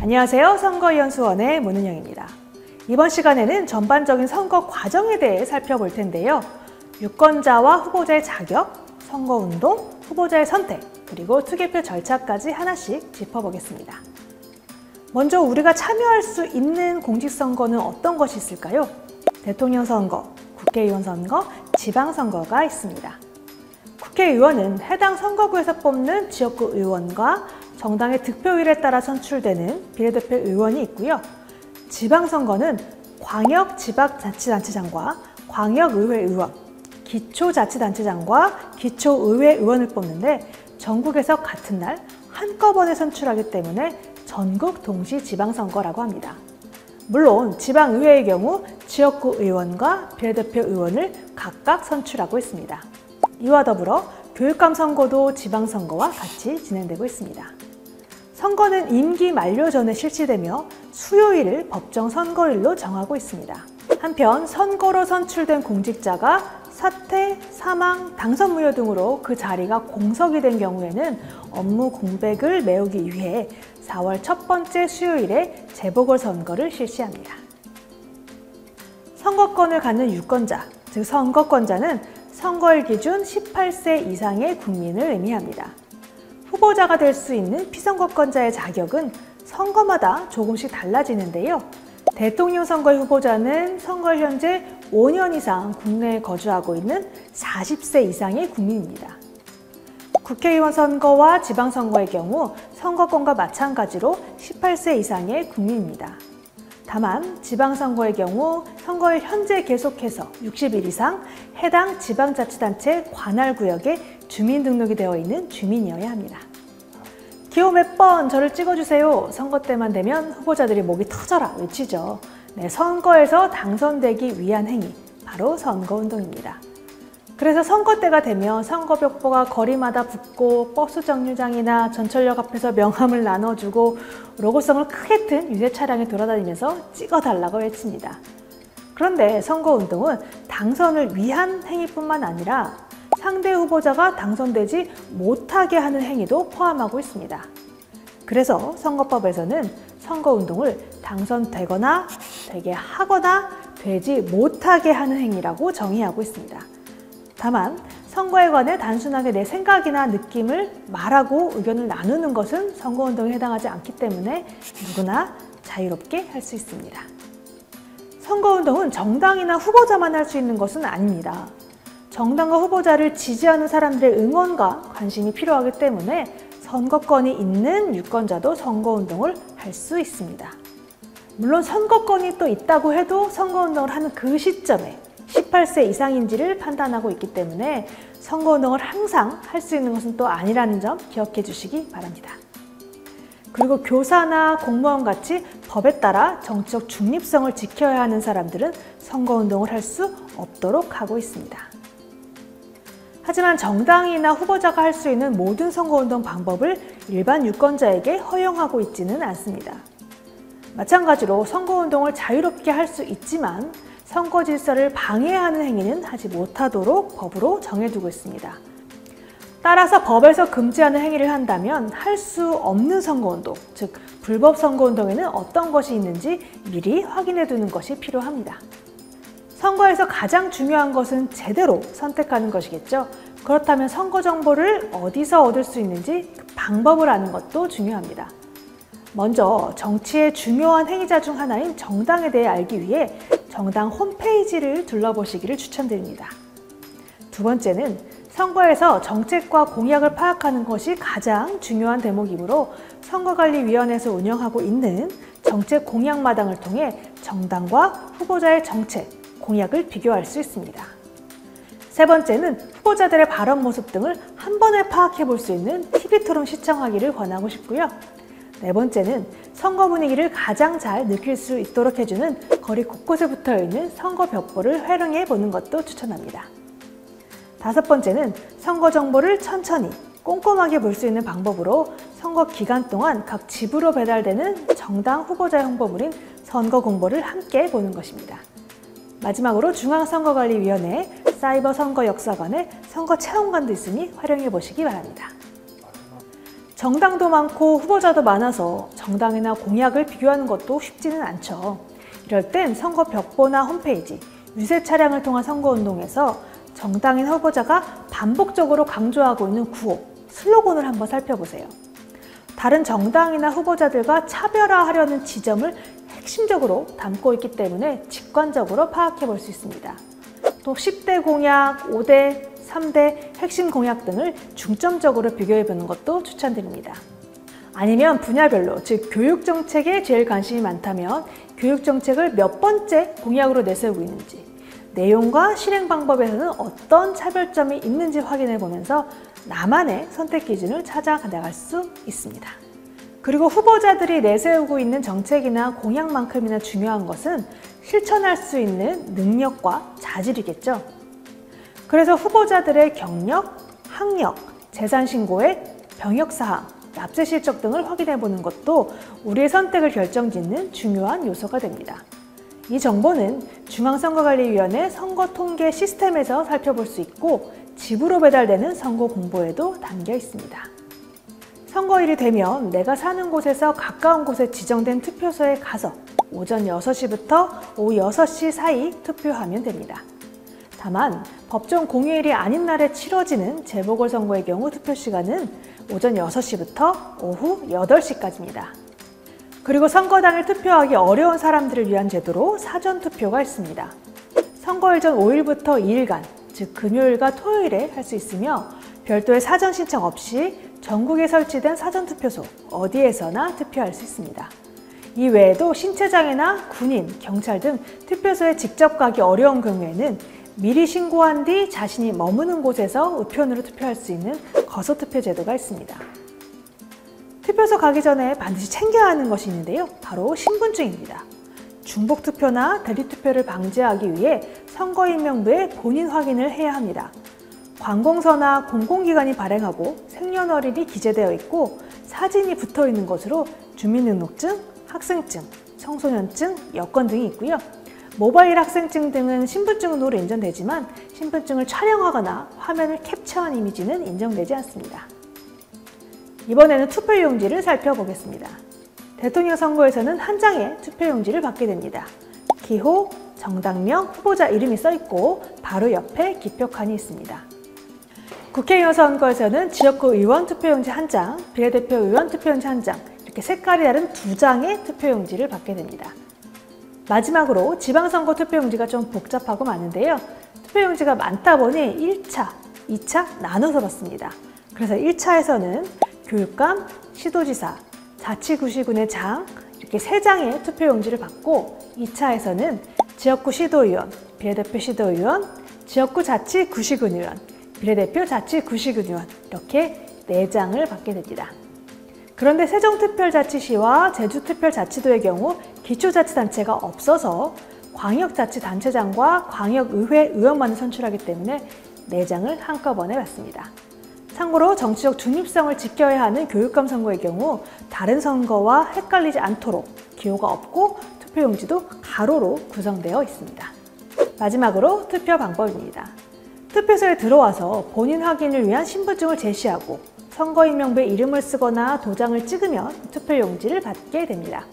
안녕하세요. 선거위원수원의 문은영입니다. 이번 시간에는 전반적인 선거 과정에 대해 살펴볼 텐데요. 유권자와 후보자의 자격, 선거운동, 후보자의 선택, 그리고 투개표 절차까지 하나씩 짚어보겠습니다. 먼저 우리가 참여할 수 있는 공직선거는 어떤 것이 있을까요? 대통령 선거, 국회의원 선거, 지방선거가 있습니다. 국회의원은 해당 선거구에서 뽑는 지역구 의원과 정당의 득표율에 따라 선출되는 비례대표 의원이 있고요. 지방선거는 광역지방자치단체장과 광역의회 의원, 기초자치단체장과 기초의회 의원을 뽑는데 전국에서 같은 날 한꺼번에 선출하기 때문에 전국 동시 지방선거라고 합니다. 물론 지방의회의 경우 지역구 의원과 비례대표 의원을 각각 선출하고 있습니다. 이와 더불어 교육감 선거도 지방선거와 같이 진행되고 있습니다. 선거는 임기 만료 전에 실시되며 수요일을 법정 선거일로 정하고 있습니다. 한편 선거로 선출된 공직자가 사퇴, 사망, 당선 무효 등으로 그 자리가 공석이 된 경우에는 업무 공백을 메우기 위해 4월 첫 번째 수요일에 재보궐선거를 실시합니다. 선거권을 갖는 유권자, 즉 선거권자는 선거일 기준 18세 이상의 국민을 의미합니다. 후보자가 될 수 있는 피선거권자의 자격은 선거마다 조금씩 달라지는데요. 대통령 선거의 후보자는 선거일 현재 5년 이상 국내에 거주하고 있는 40세 이상의 국민입니다. 국회의원 선거와 지방선거의 경우 선거권과 마찬가지로 18세 이상의 국민입니다. 다만 지방선거의 경우 선거일 현재 계속해서 60일 이상 해당 지방자치단체 관할구역에 주민등록이 되어 있는 주민이어야 합니다. 기호 몇 번 저를 찍어주세요. 선거 때만 되면 후보자들이 목이 터져라 외치죠. 선거에서 당선되기 위한 행위, 바로 선거운동입니다. 그래서 선거 때가 되면 선거벽보가 거리마다 붙고 버스 정류장이나 전철역 앞에서 명함을 나눠주고 로고성을 크게 튼 유세 차량에 돌아다니면서 찍어달라고 외칩니다. 그런데 선거운동은 당선을 위한 행위뿐만 아니라 상대 후보자가 당선되지 못하게 하는 행위도 포함하고 있습니다. 그래서 선거법에서는 선거운동을 당선되거나 되게 하거나 되지 못하게 하는 행위라고 정의하고 있습니다. 다만 선거에 관해 단순하게 내 생각이나 느낌을 말하고 의견을 나누는 것은 선거운동에 해당하지 않기 때문에 누구나 자유롭게 할 수 있습니다. 선거운동은 정당이나 후보자만 할 수 있는 것은 아닙니다. 정당과 후보자를 지지하는 사람들의 응원과 관심이 필요하기 때문에 선거권이 있는 유권자도 선거운동을 할 수 있습니다. 물론 선거권이 또 있다고 해도 선거운동을 하는 그 시점에 18세 이상인지를 판단하고 있기 때문에 선거운동을 항상 할 수 있는 것은 또 아니라는 점 기억해 주시기 바랍니다. 그리고 교사나 공무원 같이 법에 따라 정치적 중립성을 지켜야 하는 사람들은 선거운동을 할 수 없도록 하고 있습니다. 하지만 정당이나 후보자가 할 수 있는 모든 선거운동 방법을 일반 유권자에게 허용하고 있지는 않습니다. 마찬가지로 선거운동을 자유롭게 할 수 있지만 선거 질서를 방해하는 행위는 하지 못하도록 법으로 정해두고 있습니다. 따라서 법에서 금지하는 행위를 한다면 할 수 없는 선거운동, 즉 불법 선거운동에는 어떤 것이 있는지 미리 확인해 두는 것이 필요합니다. 선거에서 가장 중요한 것은 제대로 선택하는 것이겠죠. 그렇다면 선거 정보를 어디서 얻을 수 있는지 그 방법을 아는 것도 중요합니다. 먼저 정치의 중요한 행위자 중 하나인 정당에 대해 알기 위해 정당 홈페이지를 둘러보시기를 추천드립니다. 두 번째는 선거에서 정책과 공약을 파악하는 것이 가장 중요한 대목이므로 선거관리위원회에서 운영하고 있는 정책 공약마당을 통해 정당과 후보자의 정책, 공약을 비교할 수 있습니다. 세 번째는 후보자들의 발언 모습 등을 한 번에 파악해 볼 수 있는 TV토론 시청하기를 권하고 싶고요. 네 번째는 선거 분위기를 가장 잘 느낄 수 있도록 해주는 거리 곳곳에 붙어 있는 선거 벽보를 활용해 보는 것도 추천합니다. 다섯 번째는 선거 정보를 천천히 꼼꼼하게 볼 수 있는 방법으로 선거 기간 동안 각 집으로 배달되는 정당 후보자의 홍보물인 선거공보를 함께 보는 것입니다. 마지막으로 중앙선거관리위원회, 사이버선거역사관의 선거체험관도 있으니 활용해 보시기 바랍니다. 정당도 많고 후보자도 많아서 정당이나 공약을 비교하는 것도 쉽지는 않죠. 이럴 땐 선거 벽보나 홈페이지, 유세 차량을 통한 선거운동에서 정당인 후보자가 반복적으로 강조하고 있는 구호, 슬로건을 한번 살펴보세요. 다른 정당이나 후보자들과 차별화하려는 지점을 핵심적으로 담고 있기 때문에 직관적으로 파악해 볼 수 있습니다. 또 10대 공약, 5대, 3대 핵심 공약 등을 중점적으로 비교해 보는 것도 추천드립니다. 아니면 분야별로, 즉 교육정책에 제일 관심이 많다면 교육정책을 몇 번째 공약으로 내세우고 있는지, 내용과 실행 방법에서는 어떤 차별점이 있는지 확인해 보면서 나만의 선택 기준을 찾아 나갈 수 있습니다. 그리고 후보자들이 내세우고 있는 정책이나 공약만큼이나 중요한 것은 실천할 수 있는 능력과 자질이겠죠. 그래서 후보자들의 경력, 학력, 재산 신고액, 병역사항, 납세 실적 등을 확인해 보는 것도 우리의 선택을 결정짓는 중요한 요소가 됩니다. 이 정보는 중앙선거관리위원회 선거통계 시스템에서 살펴볼 수 있고 집으로 배달되는 선거 공보에도 담겨 있습니다. 선거일이 되면 내가 사는 곳에서 가까운 곳에 지정된 투표소에 가서 오전 6시부터 오후 6시 사이 투표하면 됩니다. 다만 법정 공휴일이 아닌 날에 치러지는 재보궐선거의 경우 투표 시간은 오전 6시부터 오후 8시까지입니다. 그리고 선거 당일 투표하기 어려운 사람들을 위한 제도로 사전투표가 있습니다. 선거일 전 5일부터 2일간, 즉 금요일과 토요일에 할 수 있으며 별도의 사전 신청 없이 전국에 설치된 사전투표소 어디에서나 투표할 수 있습니다. 이 외에도 신체장애나 군인, 경찰 등 투표소에 직접 가기 어려운 경우에는 미리 신고한 뒤 자신이 머무는 곳에서 우편으로 투표할 수 있는 거소투표 제도가 있습니다. 투표소 가기 전에 반드시 챙겨야 하는 것이 있는데요. 바로 신분증입니다. 중복투표나 대리투표를 방지하기 위해 선거인명부에 본인 확인을 해야 합니다. 관공서나 공공기관이 발행하고 생년월일이 기재되어 있고 사진이 붙어 있는 것으로 주민등록증, 학생증, 청소년증, 여권 등이 있고요. 모바일 학생증 등은 신분증으로 인정되지만 신분증을 촬영하거나 화면을 캡처한 이미지는 인정되지 않습니다. 이번에는 투표용지를 살펴보겠습니다. 대통령 선거에서는 한 장의 투표용지를 받게 됩니다. 기호, 정당명, 후보자 이름이 써있고 바로 옆에 기표칸이 있습니다. 국회의원 선거에서는 지역구 의원 투표용지 한 장, 비례대표 의원 투표용지 한 장, 이렇게 색깔이 다른 2장의 투표용지를 받게 됩니다. 마지막으로 지방선거 투표용지가 좀 복잡하고 많은데요. 투표용지가 많다 보니 1차, 2차 나눠서 받습니다. 그래서 1차에서는 교육감, 시도지사, 자치구시군의 장 이렇게 3장의 투표용지를 받고 2차에서는 지역구 시도의원, 비례대표 시도의원, 지역구 자치구시군 의원, 비례대표 자치구시군 의원 이렇게 4장을 받게 됩니다. 그런데 세종특별자치시와 제주특별자치도의 경우 기초자치단체가 없어서 광역자치단체장과 광역의회 의원만을 선출하기 때문에 4장을 한꺼번에 받습니다. 참고로 정치적 중립성을 지켜야 하는 교육감 선거의 경우 다른 선거와 헷갈리지 않도록 기호가 없고 투표용지도 가로로 구성되어 있습니다. 마지막으로 투표 방법입니다. 투표소에 들어와서 본인 확인을 위한 신분증을 제시하고 선거인명부에 이름을 쓰거나 도장을 찍으면 투표용지를 받게 됩니다.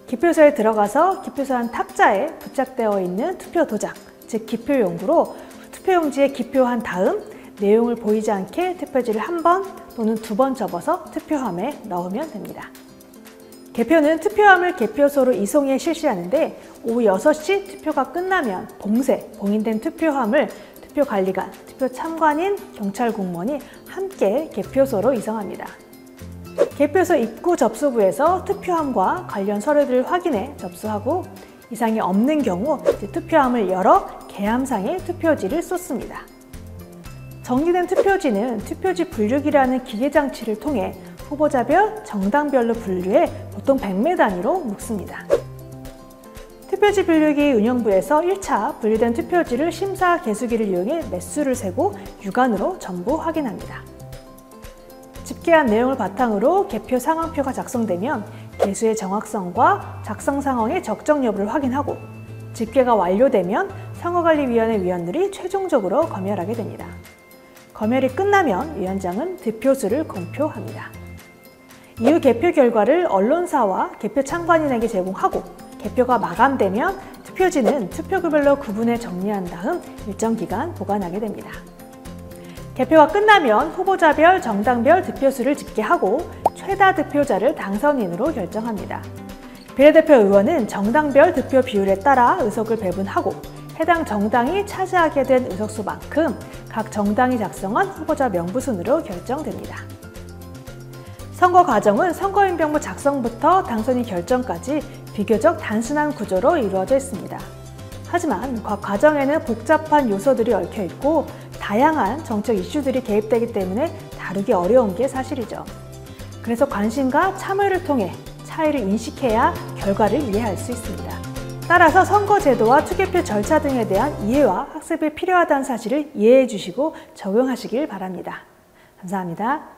기표소에 들어가서 기표소 한 탁자에 부착되어 있는 투표 도장, 즉 기표용구로 투표용지에 기표한 다음 내용을 보이지 않게 투표지를 한 번 또는 2번 접어서 투표함에 넣으면 됩니다. 개표는 투표함을 개표소로 이송해 실시하는데 오후 6시 투표가 끝나면 봉인된 투표함을 투표관리관, 투표참관인, 경찰 공무원이 함께 개표소로 이송합니다. 개표소 입구 접수부에서 투표함과 관련 서류들을 확인해 접수하고 이상이 없는 경우 투표함을 열어 개함상에 투표지를 쏟습니다. 정리된 투표지는 투표지 분류기라는 기계장치를 통해 후보자별, 정당별로 분류해 보통 100매 단위로 묶습니다. 투표지 분류기 운영부에서 1차 분류된 투표지를 심사 개수기를 이용해 매수를 세고 육안으로 전부 확인합니다. 집계한 내용을 바탕으로 개표 상황표가 작성되면 개수의 정확성과 작성 상황의 적정 여부를 확인하고 집계가 완료되면 선거관리위원회 위원들이 최종적으로 검열하게 됩니다. 검열이 끝나면 위원장은 득표수를 공표합니다. 이후 개표 결과를 언론사와 개표 참관인에게 제공하고 개표가 마감되면 투표지는 투표구별로 구분해 정리한 다음 일정 기간 보관하게 됩니다. 개표가 끝나면 후보자별, 정당별 득표수를 집계하고 최다 득표자를 당선인으로 결정합니다. 비례대표 의원은 정당별 득표 비율에 따라 의석을 배분하고 해당 정당이 차지하게 된 의석수만큼 각 정당이 작성한 후보자 명부순으로 결정됩니다. 선거 과정은 선거인명부 작성부터 당선인 결정까지 비교적 단순한 구조로 이루어져 있습니다. 하지만 각 과정에는 복잡한 요소들이 얽혀 있고 다양한 정책 이슈들이 개입되기 때문에 다루기 어려운 게 사실이죠. 그래서 관심과 참여를 통해 차이를 인식해야 결과를 이해할 수 있습니다. 따라서 선거제도와 투개표 절차 등에 대한 이해와 학습이 필요하다는 사실을 이해해 주시고 적용하시길 바랍니다. 감사합니다.